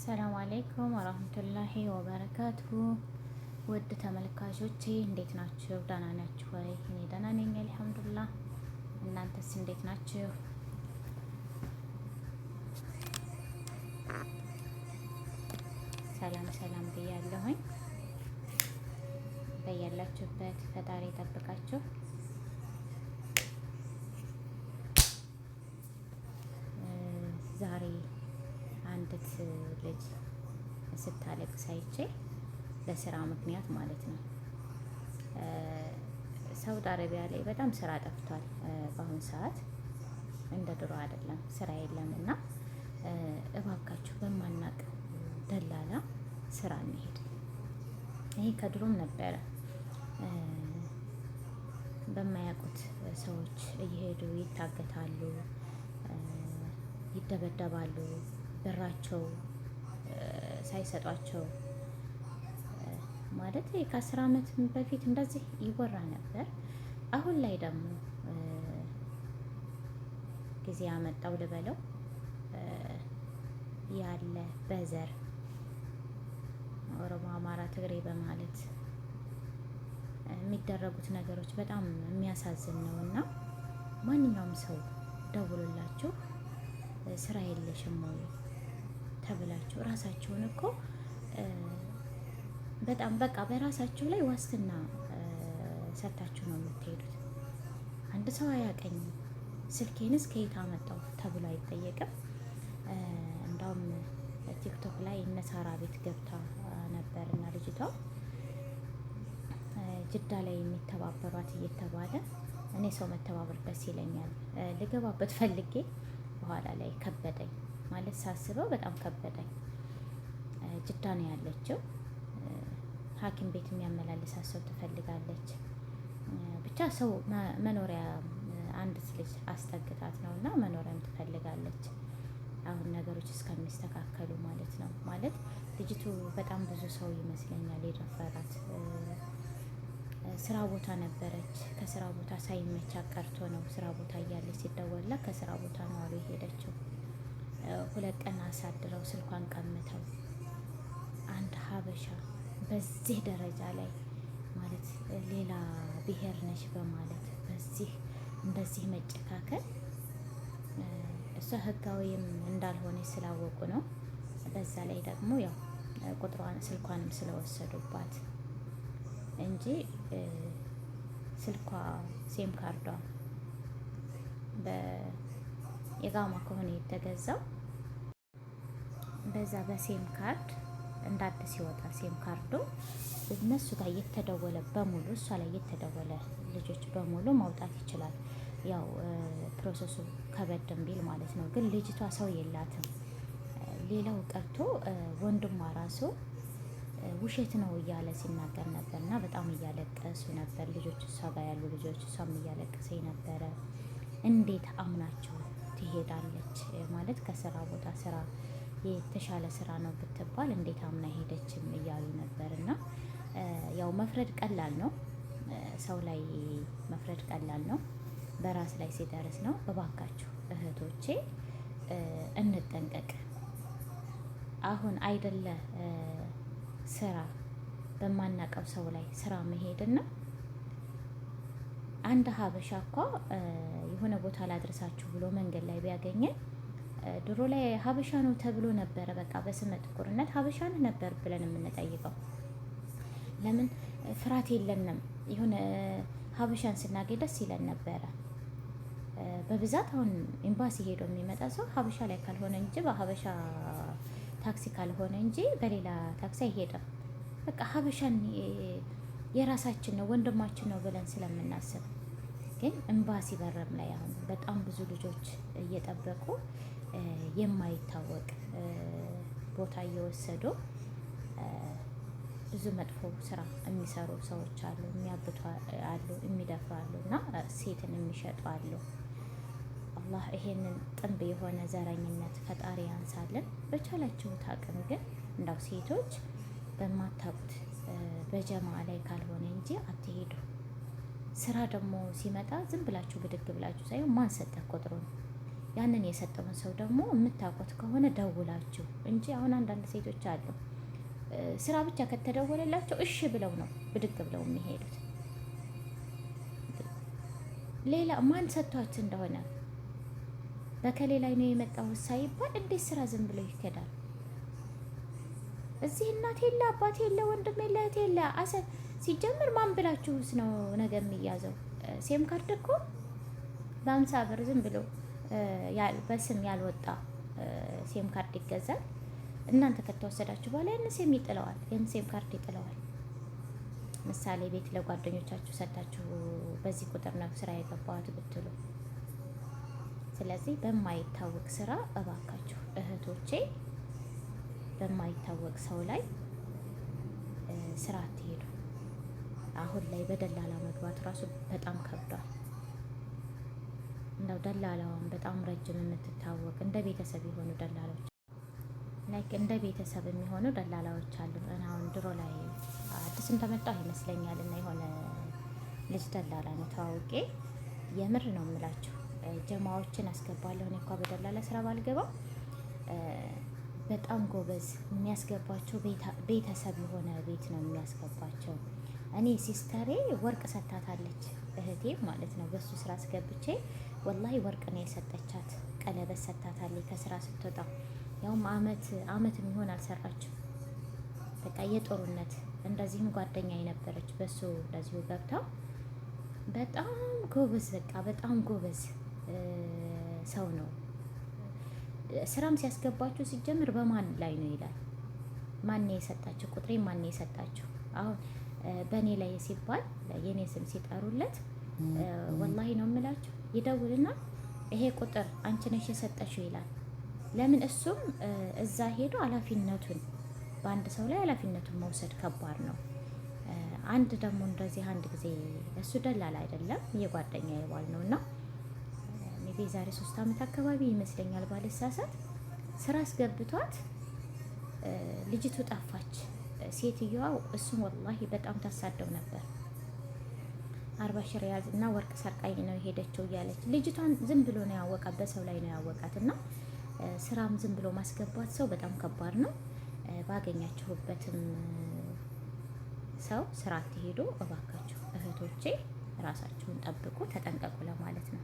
ሰላም አለይኩም ወራህመቱላሂ ወበረካቱሁ። ውድ ተመልካቾቼ እንዴት ናችሁ? ደህና ናችሁ ወይ? እኔ ደህና ነኝ አልሐምዱሊላህ። እናንተስ እንዴት ናችሁ? ሰላም ሰላም ብያለሁኝ። በያላችሁበት ፈጣሪ ይጠብቃችሁ። ዛሬ አንዲት ልጅ ስታለቅስ አይቼ ለስራ ምክንያት ማለት ነው። ሳውዲ አረቢያ ላይ በጣም ስራ ጠፍቷል። በአሁኑ ሰዓት እንደ ድሮ አይደለም፣ ስራ የለም እና እባካችሁ በማናቅ ደላላ ስራ እንሄድ። ይሄ ከድሮም ነበረ። በማያውቁት ሰዎች እየሄዱ ይታገታሉ፣ ይደበደባሉ፣ ብራቸው ሳይሰጧቸው ማለት ከ10 ዓመት በፊት እንደዚህ ይወራ ነበር። አሁን ላይ ደግሞ ጊዜ ያመጣው ልበለው ያለ በዘር ኦሮሞ፣ አማራ፣ ትግሬ በማለት የሚደረጉት ነገሮች በጣም የሚያሳዝን ነው እና ማንኛውም ሰው ደውሎላችሁ ስራ የለሽም ወይ ተብላችሁ ራሳችሁን እኮ በጣም በቃ በራሳችሁ ላይ ዋስትና ሰጥታችሁ ነው የምትሄዱት። አንድ ሰው አያቀኝም ስልኬንስ ከየት አመጣው ተብሎ አይጠየቅም። እንዳውም ቲክቶክ ላይ እነ ሳራ ቤት ገብታ ነበር እና ልጅቷ ጅዳ ላይ የሚተባበሯት እየተባለ እኔ ሰው መተባበር ደስ ይለኛል። ልገባበት ፈልጌ በኋላ ላይ ከበደኝ ማለት ሳስበው በጣም ከበደኝ። ጅዳ ነው ያለችው። ሐኪም ቤት የሚያመላልሳት ሰው ትፈልጋለች። ብቻ ሰው መኖሪያ አንዲት ልጅ አስጠግታት ነው እና መኖሪያም ትፈልጋለች። አሁን ነገሮች እስከሚስተካከሉ ማለት ነው። ማለት ልጅቱ በጣም ብዙ ሰው ይመስለኛል የደፈራት። ስራ ቦታ ነበረች። ከስራ ቦታ ሳይመቻ ቀርቶ ነው ስራ ቦታ እያለች ሲደወልላት ከስራ ቦታ ነው አሉ የሄደችው። 2 ቀን አሳድረው ስልኳን ቀምተው አንድ ሀበሻ በዚህ ደረጃ ላይ ማለት ሌላ ብሔር ነች በማለት በዚህ እንደዚህ መጨካከል እሷ ህጋዊም እንዳልሆነ ስላወቁ ነው። በዛ ላይ ደግሞ ያው ቁጥሯን ስልኳንም ስለወሰዱባት እንጂ ስልኳ ሴም ካርዷ በኢቃማ ከሆነ የተገዛው በዛ በሴም ካርድ እንዳዲስ ሲወጣ ሴም ካርዱ እነሱ ጋር እየተደወለ በሙሉ እሷ ላይ እየተደወለ ልጆች በሙሉ ማውጣት ይችላል። ያው ፕሮሰሱ ከበድም ቢል ማለት ነው። ግን ልጅቷ ሰው የላትም። ሌላው ቀርቶ ወንድሟ ራሱ ውሸት ነው እያለ ሲናገር ነበር እና በጣም እያለቀሱ ነበር ልጆች፣ እሷ ጋር ያሉ ልጆች። እሷም እያለቀሰኝ ነበረ። እንዴት አምናቸው ትሄዳለች ማለት ከስራ ቦታ ስራ የተሻለ ስራ ነው ብትባል እንዴት አምና ሄደችም እያሉ ነበር። እና ያው መፍረድ ቀላል ነው፣ ሰው ላይ መፍረድ ቀላል ነው፣ በራስ ላይ ሲደርስ ነው። እባካችሁ እህቶቼ እንጠንቀቅ። አሁን አይደለ ስራ በማናቀው ሰው ላይ ስራ መሄድና አንድ ሀበሻ እኮ የሆነ ቦታ ላድርሳችሁ ብሎ መንገድ ላይ ቢያገኘን ድሮ ላይ ሀበሻ ነው ተብሎ ነበረ። በቃ በስመ ጥቁርነት ሀበሻ ነበር ብለን የምንጠይቀው። ለምን ፍርሃት የለንም። የሆነ ሀበሻን ስናገኝ ደስ ይለን ነበረ። በብዛት አሁን ኤምባሲ ሄዶ የሚመጣ ሰው ሀበሻ ላይ ካልሆነ እንጂ በሀበሻ ታክሲ ካልሆነ እንጂ በሌላ ታክሲ አይሄድም። በቃ ሀበሻን የራሳችን ነው ወንድማችን ነው ብለን ስለምናስብ። ግን ኤምባሲ በረም ላይ አሁን በጣም ብዙ ልጆች እየጠበቁ የማይታወቅ ቦታ እየወሰዱ ብዙ መጥፎ ስራ የሚሰሩ ሰዎች አሉ። የሚያብቱ አሉ፣ የሚደፍሩ አሉ እና ሴትን የሚሸጡ አሉ። አላህ ይሄንን ጥንብ የሆነ ዘረኝነት ፈጣሪ ያንሳልን። በቻላችሁት አቅም ግን እንዳው ሴቶች በማታውቁት በጀማ ላይ ካልሆነ እንጂ አትሄዱ። ስራ ደግሞ ሲመጣ ዝም ብላችሁ ብድግ ብላችሁ ሳይሆን ማን ሰጠህ ቁጥሩን ያንን የሰጠውን ሰው ደግሞ የምታውቁት ከሆነ ደውላችሁ እንጂ አሁን አንዳንድ ሴቶች አሉ ስራ ብቻ ከተደወለላቸው እሺ ብለው ነው ብድግ ብለው የሚሄዱት። ሌላ ማን ሰጥቷችሁ እንደሆነ በከሌ ላይ ነው የመጣው ሳይባል እንዴት ስራ ዝም ብሎ ይከዳል? እዚህ እናት የለ አባት የለ ወንድም የለ እህት የለ ሲጀምር ማን ብላችሁስ ነው ነገር የሚያዘው? ሴም ካርድ እኮ በ50 ብር ዝም ብሎ በስም ያልወጣ ሴም ካርድ ይገዛል። እናንተ ከተወሰዳችሁ በኋላ ያን ሴም ይጥለዋል፣ ያን ሴም ካርድ ይጥለዋል። ምሳሌ ቤት ለጓደኞቻችሁ ሰጣችሁ በዚህ ቁጥር ነው ስራ የገባሁት ብትሉ። ስለዚህ በማይታወቅ ስራ እባካችሁ እህቶቼ በማይታወቅ ሰው ላይ ስራ አትሄዱ። አሁን ላይ በደላላ መግባት ራሱ በጣም ከብዷል። እንደው ደላላዋን በጣም ረጅም የምትታወቅ እንደ ቤተሰብ የሆኑ ደላላዎች ላይክ እንደ ቤተሰብ የሚሆኑ ደላላዎች አሉ። አሁን ድሮ ላይ አዲስ እንደመጣሁ ይመስለኛል እና የሆነ ልጅ ደላላ ነው ተዋውቄ፣ የምር ነው የምላችሁ ጀማዎችን አስገባለሁ። እኔ እንኳን በደላላ ስራ ባልገባ በጣም ጎበዝ የሚያስገባቸው ቤተሰብ የሆነ ቤት ነው የሚያስገባቸው። እኔ ሲስተሬ ወርቅ ሰታታለች እህቴ ማለት ነው። በሱ ስራ አስገብቼ ወላሂ ወርቅ ነው የሰጠቻት። ቀለበት ሰታታለች ከስራ ስትወጣ። ያውም አመት የሚሆን አልሰራችም። በቃ የጦርነት እንደዚህም ጓደኛ የነበረች በሱ እንደዚሁ ገብታ በጣም ጎበዝ፣ በቃ በጣም ጎበዝ ሰው ነው። ስራም ሲያስገባችሁ ሲጀምር በማን ላይ ነው ይላል። ማን የሰጣችሁ ቁጥሬ ማን የሰጣችሁ? አሁን በእኔ ላይ ሲባል የኔ ስም ሲጠሩለት ወላሂ ነው የምላችሁ ይደውልና ይሄ ቁጥር አንቺ ነሽ የሰጠሽው ይላል። ለምን እሱም እዛ ሄዶ ኃላፊነቱን በአንድ ሰው ላይ ኃላፊነቱን መውሰድ ከባድ ነው። አንድ ደግሞ እንደዚህ አንድ ጊዜ እሱ ደላላ አይደለም የጓደኛ የባል ነው እና ሜቢ ዛሬ 3 አመት አካባቢ ይመስለኛል ባልሳሳት ስራ አስገብቷት ልጅቱ ጠፋች። ሴትዮዋ እሱም ወላሂ በጣም ታሳደው ነበር። 40 ሺህ ሪያል እና ወርቅ ሰርቃኝ ነው የሄደችው እያለች ልጅቷን ዝም ብሎ ነው ያወቃት፣ በሰው ላይ ነው ያወቃት። እና ስራም ዝም ብሎ ማስገባት ሰው በጣም ከባድ ነው። ባገኛችሁበትም ሰው ስራ አትሄዱ እባካችሁ እህቶቼ፣ ራሳችሁን ጠብቁ፣ ተጠንቀቁ ለማለት ነው።